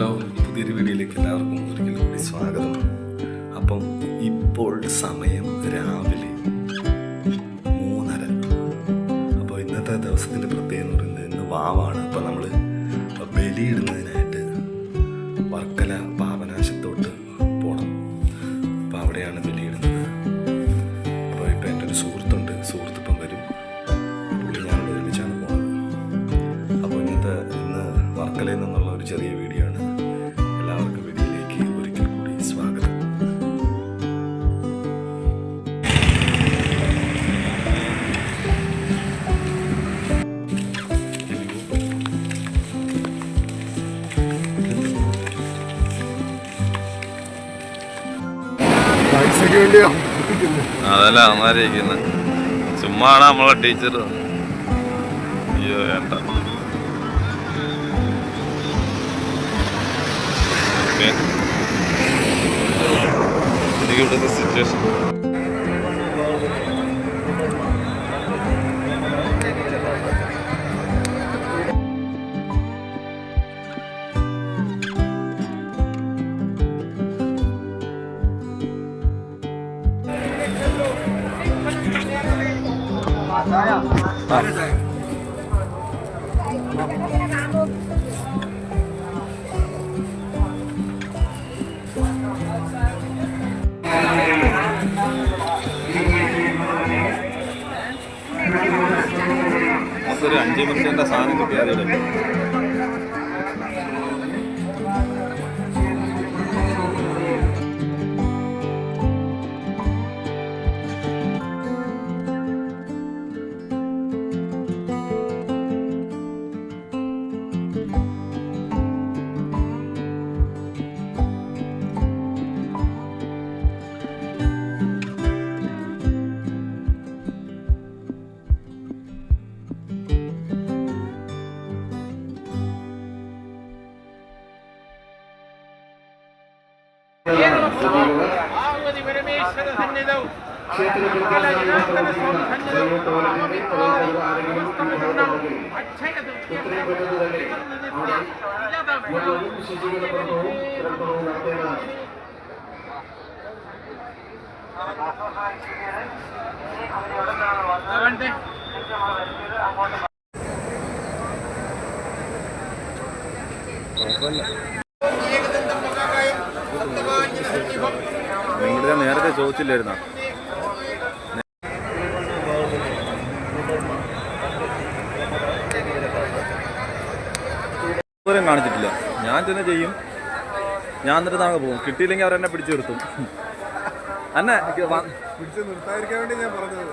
Hello, പുതിയൊരു വീഡിയോയിലേക്ക് എല്ലാവർക്കും ഒരിക്കൽ കൂടി സ്വാഗതം. അപ്പം ഇപ്പോൾ സമയം രാവിലെ 3:30. അപ്പോൾ ഇന്നത്തെ ദിവസത്തിൻ്റെ പ്രത്യേകത എന്ന് പറയുന്നത് ഇന്ന് വാവാണ്. അപ്പോൾ നമ്മൾ ബലിയിടുന്നതിനായിട്ട് വർക്കല പാപനാശത്തോട്ട് പോകണം. അപ്പോൾ അവിടെയാണ് ബലിയിടുന്നത്. അപ്പോൾ ഇപ്പോൾ എൻ്റെ ഒരു സുഹൃത്തിപ്പം വരും. ഞാനോട് ഒരുമിച്ചാണ് പോകുന്നത്. അപ്പോൾ ഇന്ന് വർക്കലയിൽ നിന്നുള്ള ഒരു ചെറിയ വീഡിയോ ആണ്. എല്ലാവർക്കും വീഡിയോയിലേക്ക് ഒരിക്കൽ കൂടി സ്വാഗതം. അതല്ല അമ്മാരിക്കുന്നത് ചുമ്മാണ് നമ്മളെ ടീച്ചർ. അയ്യോ വേണ്ട. ഇവിടുത്തെ സിറ്റുവേഷൻ ഒരു 5 മിനിറ്റിന്റെ സാധനം കിട്ടിയാലും നിങ്ങളുടെ നേരത്തെ ചോദിച്ചില്ലായിരുന്നോ? കാണിച്ചിട്ടില്ല. ഞാൻ തന്നെ ചെയ്യും. ഞാൻ എന്നിട്ട് താങ്ങ് പോകും. കിട്ടിയില്ലെങ്കിൽ അവരെന്നെ പിടിച്ചു നിർത്തും. എന്നെ പിടിച്ചു നിർത്താതിരിക്കാൻ വേണ്ടി ഞാൻ പറഞ്ഞത്.